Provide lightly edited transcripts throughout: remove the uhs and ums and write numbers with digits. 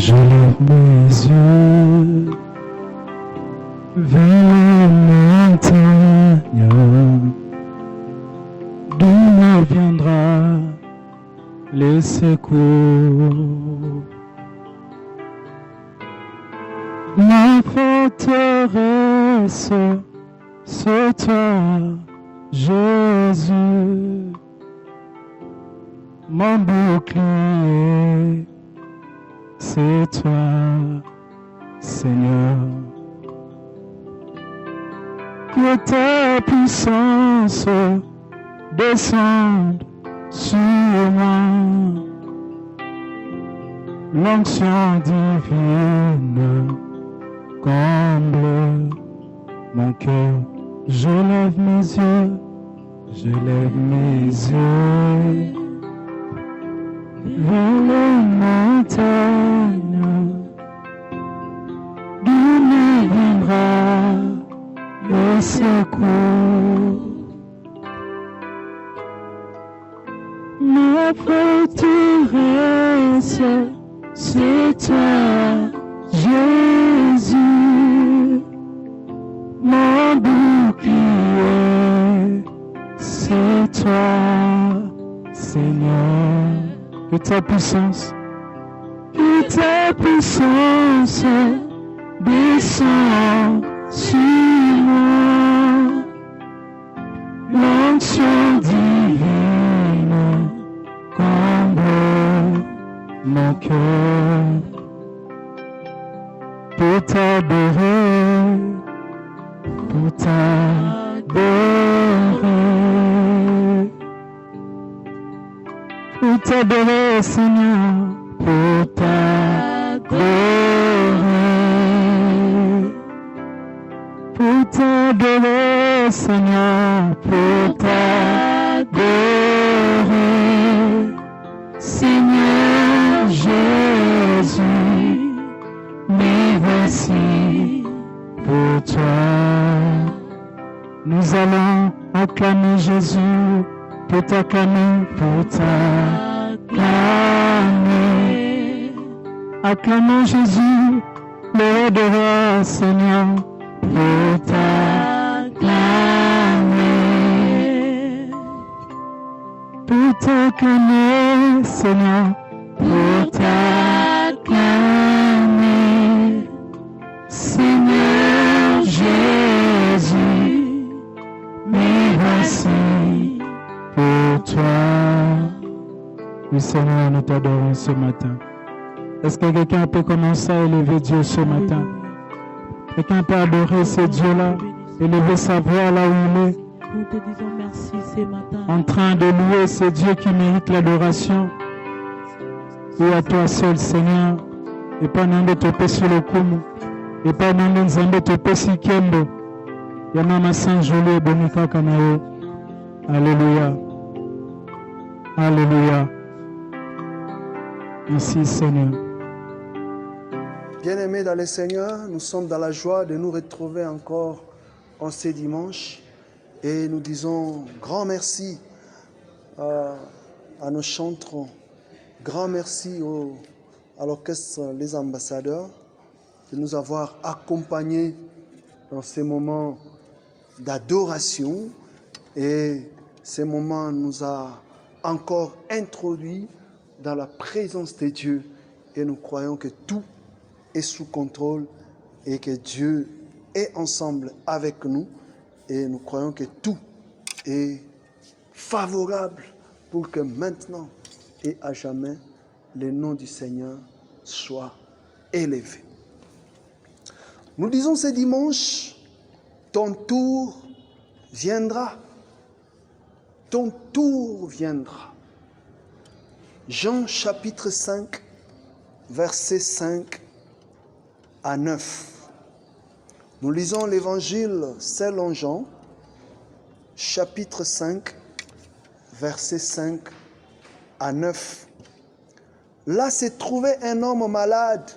Je lève mes yeux vers les montagnes, d'où me viendra les secours. Ma forteresse, c'est toi, Jésus, mon bouclier, c'est toi, Seigneur. Que ta puissance descende sur moi, l'onction divine comble mon cœur. Je lève mes yeux, je lève mes yeux vers les montagnes, d'où me viendra le secours. Ma forteresse, c'est toi, Jésus, mon bouclier, c'est toi, Seigneur. Que ta puissance descend sur moi, l'onction divine comble mon cœur. Pour t'adorer, pour t'adorer, pour t'adorer, Seigneur, pour t'adorer, pour t'adorer, Seigneur, pour t'adorer, Seigneur Jésus, me voici pour toi. Nous allons acclamer Jésus, pour t'acclamer, pour t'acclamer. Acclamons Jésus, le roi de rois, Seigneur, pour t'acclamer. Pour t'acclamer, Seigneur, pour t'acclamer. Seigneur Jésus, me voici pour toi. Oui, Seigneur, nous t'adorons ce matin. Est-ce que quelqu'un peut commencer à élever Dieu ce matin? Quelqu'un peut adorer ce Dieu-là, élever sa voix là où il est? Nous te disons merci ce matin. En train de louer ce Dieu qui mérite l'adoration. Oui, à toi seul, Seigneur. Et pas n'en te péché le kumu. Et pas n'en te péché kembo. Yamama Saint Joli Bonika Kanayo. Alléluia. Alléluia. Merci Seigneur. Bien-aimés dans le Seigneur, nous sommes dans la joie de nous retrouver encore en ce dimanche et nous disons grand merci à nos chantres, grand merci à l'orchestre Les Ambassadeurs de nous avoir accompagnés dans ces moments d'adoration et ces moments nous a encore introduits dans la présence de Dieu et nous croyons que tout est sous contrôle et que Dieu est ensemble avec nous et nous croyons que tout est favorable pour que maintenant et à jamais le nom du Seigneur soit élevé. Nous disons ce dimanche, ton tour viendra. Ton tour viendra. Jean chapitre 5, versets 5 à 9. Nous lisons l'évangile selon Jean, chapitre 5, versets 5 à 9. Là se trouvait un homme malade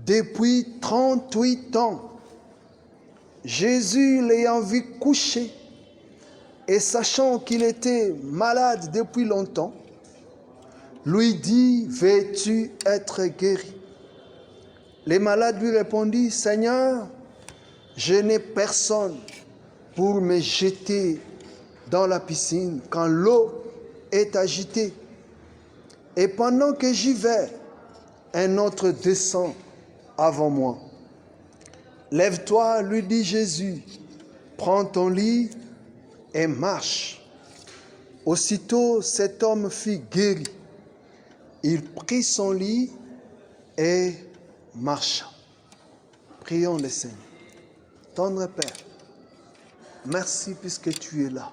depuis 38 ans. Jésus l'ayant vu couché et sachant qu'il était malade depuis longtemps, lui dit, veux-tu être guéri? Les malades lui répondirent, Seigneur, je n'ai personne pour me jeter dans la piscine quand l'eau est agitée. Et pendant que j'y vais, un autre descend avant moi. Lève-toi, lui dit Jésus, prends ton lit et marche. Aussitôt, cet homme fut guéri. Il prit son lit et marcha. Prions le Seigneur. Tendre Père, merci puisque tu es là.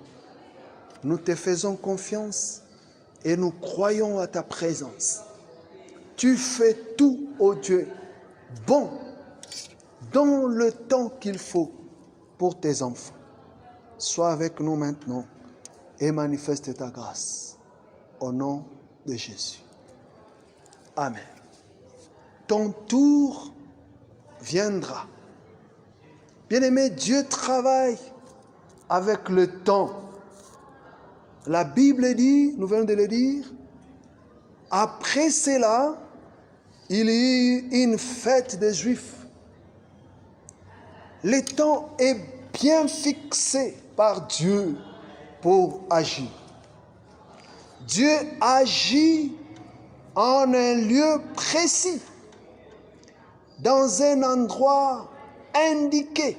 Nous te faisons confiance et nous croyons à ta présence. Tu fais tout, ô Dieu, bon, dans le temps qu'il faut pour tes enfants. Sois avec nous maintenant et manifeste ta grâce. Au nom de Jésus. Amen. Ton tour viendra. Bien-aimé, Dieu travaille avec le temps. La Bible dit, nous venons de le dire, après cela, il y eut une fête des Juifs. Le temps est bien fixé par Dieu pour agir. Dieu agit en un lieu précis, dans un endroit indiqué.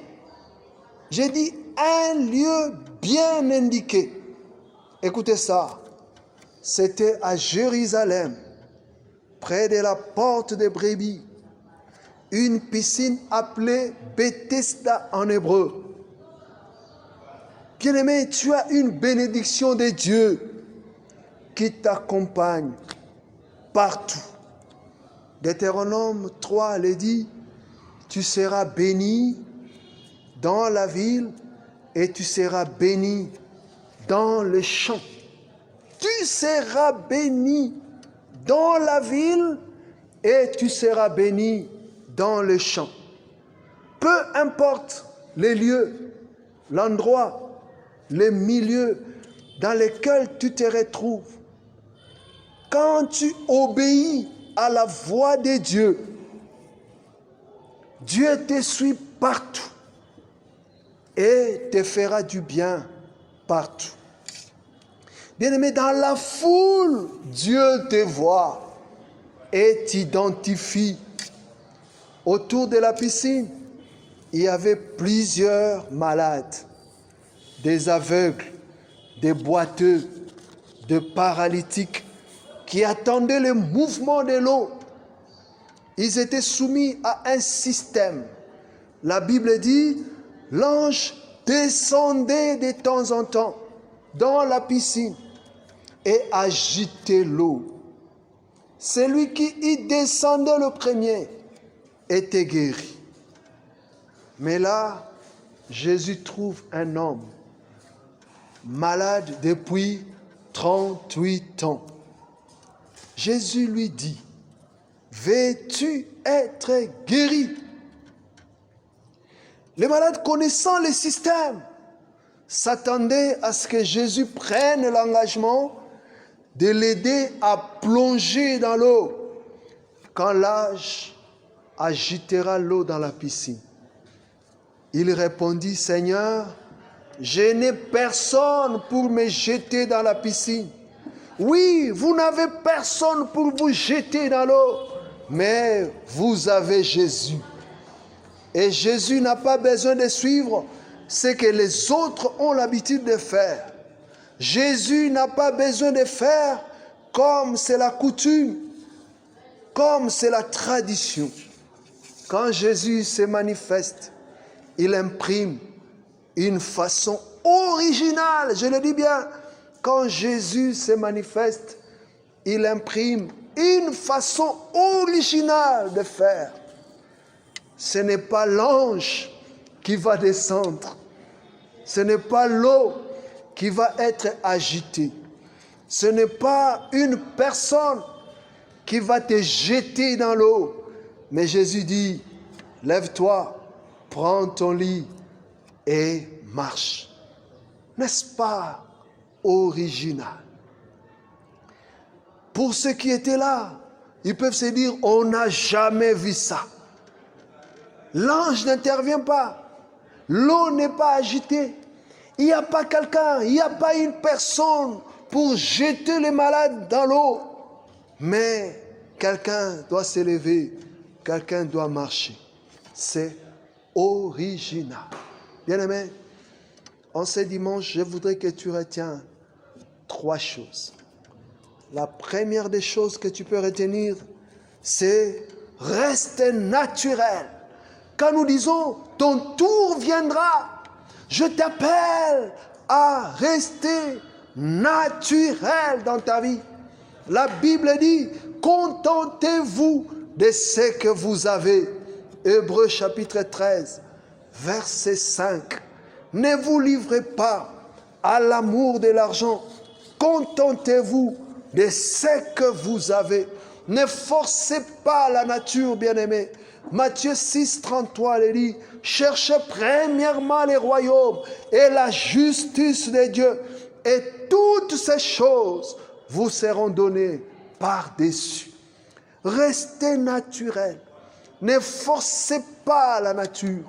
J'ai dit un lieu bien indiqué. Écoutez ça, c'était à Jérusalem, près de la porte des brebis, une piscine appelée Bethesda en hébreu. Bien-aimé, tu as une bénédiction de Dieu qui t'accompagne partout. Deutéronome 3 le dit, tu seras béni dans la ville et tu seras béni dans les champs. Tu seras béni dans la ville et tu seras béni dans les champs. Peu importe les lieux, l'endroit, les milieux dans lesquels tu te retrouves, quand tu obéis à la voix de Dieu, Dieu te suit partout et te fera du bien partout. Bien-aimé, dans la foule, Dieu te voit et t'identifie. Autour de la piscine, il y avait plusieurs malades, des aveugles, des boiteux, des paralytiques qui attendaient le mouvement de l'eau. Ils étaient soumis à un système. La Bible dit, l'ange descendait de temps en temps dans la piscine et agitait l'eau. Celui qui y descendait le premier était guéri. Mais là, Jésus trouve un homme malade depuis 38 ans. Jésus lui dit, veux-tu être guéri? Les malades, connaissant le système, s'attendaient à ce que Jésus prenne l'engagement de l'aider à plonger dans l'eau quand l'âge agitera l'eau dans la piscine. Il répondit, Seigneur, je n'ai personne pour me jeter dans la piscine. Oui, vous n'avez personne pour vous jeter dans l'eau, mais vous avez Jésus. Et Jésus n'a pas besoin de suivre ce que les autres ont l'habitude de faire. Jésus n'a pas besoin de faire comme c'est la coutume, comme c'est la tradition. Quand Jésus se manifeste, il imprime une façon originale, je le dis bien, quand Jésus se manifeste, il imprime une façon originale de faire. Ce n'est pas l'ange qui va descendre, ce n'est pas l'eau qui va être agitée, ce n'est pas une personne qui va te jeter dans l'eau, mais Jésus dit, lève-toi, prends ton lit et marche. N'est-ce pas original? Pour ceux qui étaient là, ils peuvent se dire, on n'a jamais vu ça. L'ange n'intervient pas. L'eau n'est pas agitée. Il n'y a pas quelqu'un, il n'y a pas une personne pour jeter les malades dans l'eau. Mais quelqu'un doit se lever, quelqu'un doit marcher. C'est original. Bien-aimé, en ce dimanche, je voudrais que tu retiennes 3 choses. La première des choses que tu peux retenir, c'est rester naturel. Quand nous disons, ton tour viendra, je t'appelle à rester naturel dans ta vie. La Bible dit, contentez-vous de ce que vous avez. Hébreux chapitre 13, verset 5. Ne vous livrez pas à l'amour de l'argent. Contentez-vous de ce que vous avez. Ne forcez pas la nature, bien-aimés. Matthieu 6, 33, il dit, cherchez premièrement les royaumes et la justice de Dieu, et toutes ces choses vous seront données par-dessus. Restez naturel. Ne forcez pas la nature.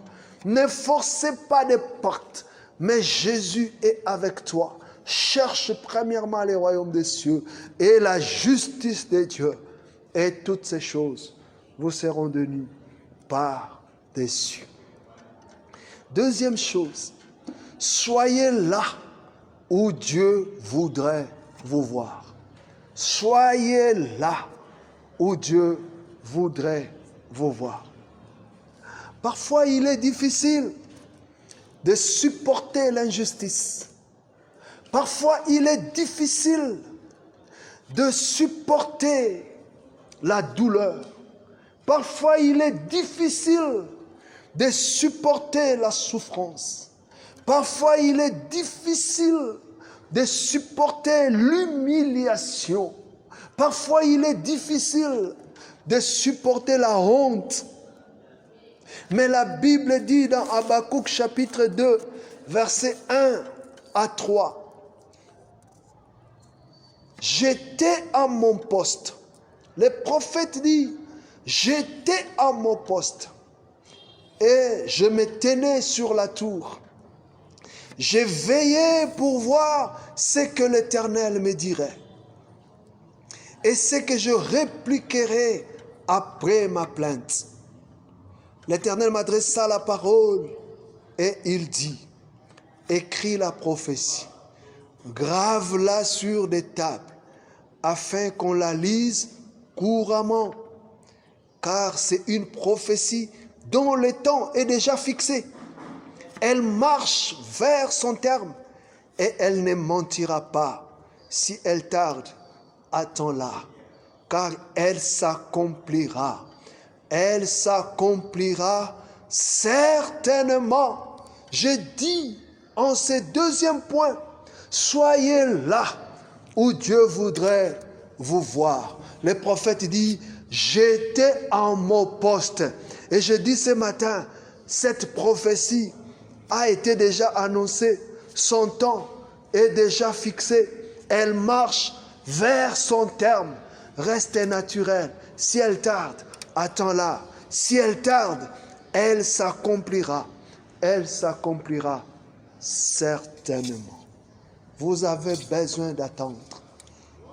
Ne forcez pas des portes. Mais Jésus est avec toi. Cherche premièrement les royaumes des cieux et la justice de Dieu. Et toutes ces choses vous seront données par-dessus. Deuxième chose, soyez là où Dieu voudrait vous voir. Soyez là où Dieu voudrait vous voir. Parfois, il est difficile de supporter l'injustice. Parfois, il est difficile de supporter la douleur. Parfois, il est difficile de supporter la souffrance. Parfois, il est difficile de supporter l'humiliation. Parfois, il est difficile de supporter la honte. Mais la Bible dit dans Habakkuk chapitre 2, versets 1 à 3, « J'étais à mon poste. » Le prophète dit, « J'étais à mon poste et je me tenais sur la tour. J'ai veillé pour voir ce que l'Éternel me dirait et ce que je répliquerai après ma plainte. » L'Éternel m'adressa la parole et il dit, « Écris la prophétie, grave-la sur des tables, afin qu'on la lise couramment, car c'est une prophétie dont le temps est déjà fixé. Elle marche vers son terme et elle ne mentira pas. Si elle tarde, attends-la, car elle s'accomplira. Elle s'accomplira certainement. » Je dis en ce deuxième point, soyez là où Dieu voudrait vous voir. Le prophète dit, j'étais en mon poste. Et je dis ce matin, cette prophétie a été déjà annoncée. Son temps est déjà fixé. Elle marche vers son terme. Restez naturel. Si elle tarde, attends-la. Si elle tarde, elle s'accomplira. Elle s'accomplira certainement. Vous avez besoin d'attendre.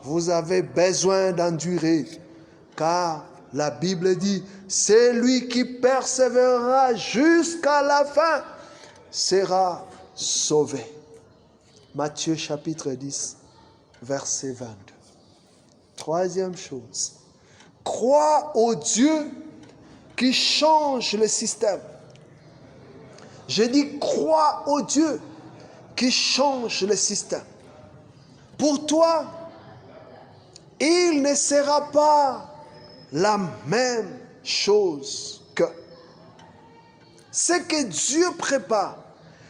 Vous avez besoin d'endurer. Car la Bible dit, c'est lui qui persévérera jusqu'à la fin sera sauvé. Matthieu chapitre 10, verset 22. Troisième chose, crois au Dieu qui change le système. Je dis, crois au Dieu qui change le système. Pour toi, il ne sera pas la même chose que ce que Dieu prépare.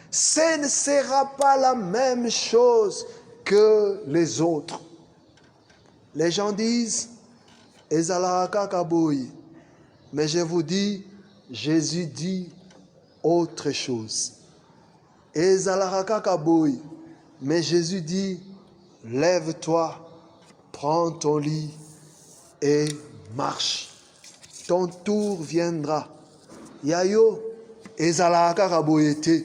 Ce ne sera pas la même chose que les autres. Les gens disent, Ezalaraka kaboui. Mais je vous dis, Jésus dit autre chose. Ezalaraka kaboui. Mais Jésus dit, lève-toi, prends ton lit et marche. Ton tour viendra. Yayo, ezalaka raboyete.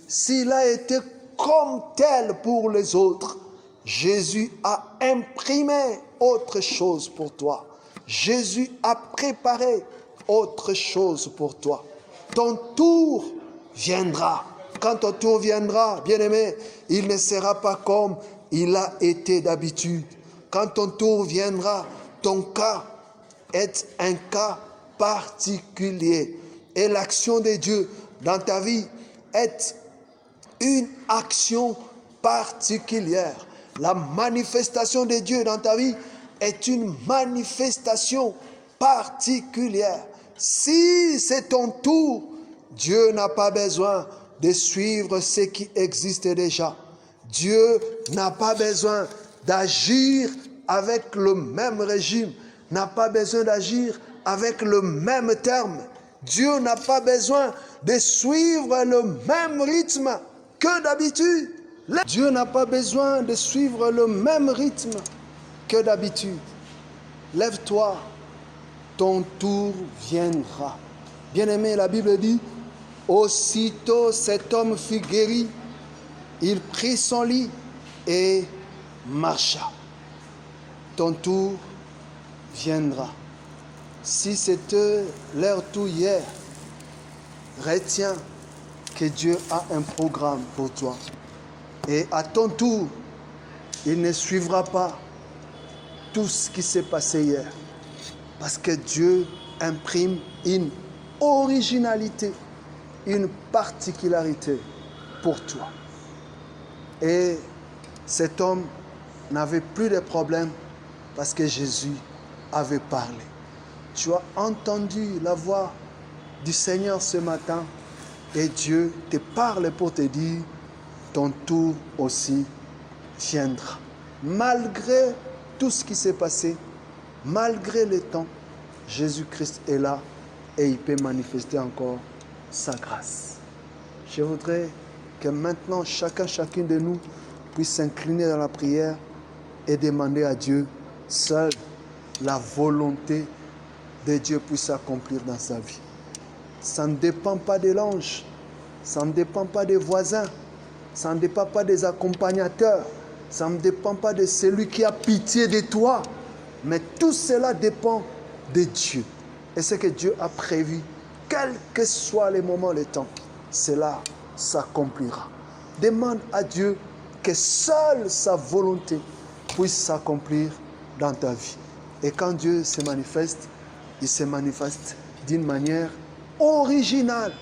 S'il a été comme tel pour les autres, Jésus a imprimé autre chose pour toi. Jésus a préparé autre chose pour toi. Ton tour viendra. Quand ton tour viendra, bien-aimé, il ne sera pas comme il a été d'habitude. Quand ton tour viendra, ton cas est un cas particulier. Et l'action de Dieu dans ta vie est une action particulière. La manifestation de Dieu dans ta vie est une manifestation particulière. Si c'est ton tour, Dieu n'a pas besoin de suivre ce qui existe déjà. Dieu n'a pas besoin d'agir avec le même régime, n'a pas besoin d'agir avec le même terme. Dieu n'a pas besoin de suivre le même rythme que d'habitude. Dieu n'a pas besoin de suivre le même rythme que d'habitude. Lève-toi, ton tour viendra. Bien-aimé, la Bible dit, aussitôt cet homme fut guéri, il prit son lit et marcha. Ton tour viendra. Si c'était leur tour hier, retiens que Dieu a un programme pour toi. Et à ton tour, il ne suivra pas tout ce qui s'est passé hier. Parce que Dieu imprime une originalité, une particularité pour toi. Et cet homme n'avait plus de problème parce que Jésus avait parlé. Tu as entendu la voix du Seigneur ce matin et Dieu te parle pour te dire, ton tour aussi viendra. Malgré tout ce qui s'est passé, malgré le temps, Jésus-Christ est là et il peut manifester encore sa grâce. Je voudrais que maintenant chacune de nous puisse s'incliner dans la prière et demander à Dieu, seule la volonté de Dieu puisse s'accomplir dans sa vie. Ça ne dépend pas de l'ange, ça ne dépend pas des voisins, ça ne dépend pas des accompagnateurs, ça ne dépend pas de celui qui a pitié de toi, mais tout cela dépend de Dieu. Et ce que Dieu a prévu, quel que soit les moments, le temps, cela s'accomplira. Demande à Dieu que seule sa volonté puisse s'accomplir dans ta vie. Et quand Dieu se manifeste, il se manifeste d'une manière originale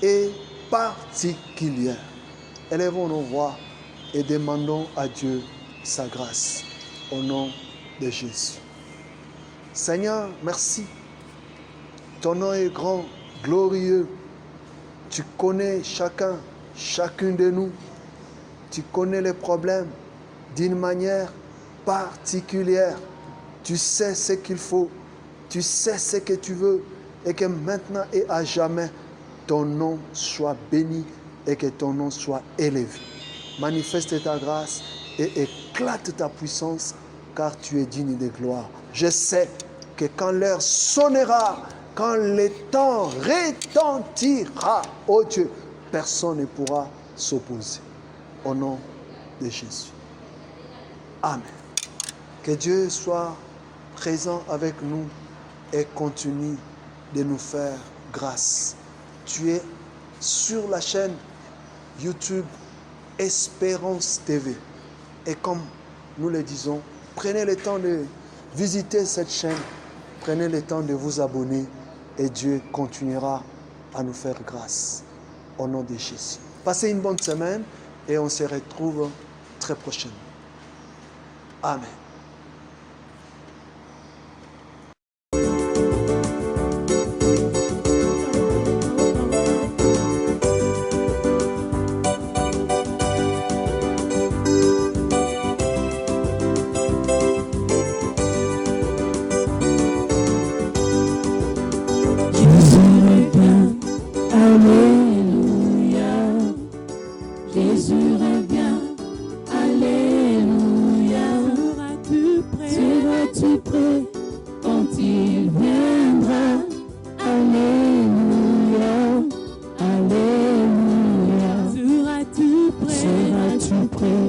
et particulière. Élevons nos voix et demandons à Dieu sa grâce. Au nom de Jésus. Seigneur, merci. Ton nom est grand, glorieux. Tu connais chacune de nous. Tu connais les problèmes d'une manière particulière. Tu sais ce qu'il faut. Tu sais ce que tu veux. Et que maintenant et à jamais, ton nom soit béni et que ton nom soit élevé. Manifeste ta grâce et éclate ta puissance, car tu es digne de gloire. Je sais que quand l'heure sonnera, quand le temps retentira, oh Dieu, personne ne pourra s'opposer. Au nom de Jésus. Amen. Que Dieu soit présent avec nous et continue de nous faire grâce. Tu es sur la chaîne YouTube Espérance TV. Et comme nous le disons, prenez le temps de visiter cette chaîne, prenez le temps de vous abonner et Dieu continuera à nous faire grâce. Au nom de Jésus. Passez une bonne semaine et on se retrouve très prochainement. Amen. Jésus revient, alléluia, seras-tu prêt? prie.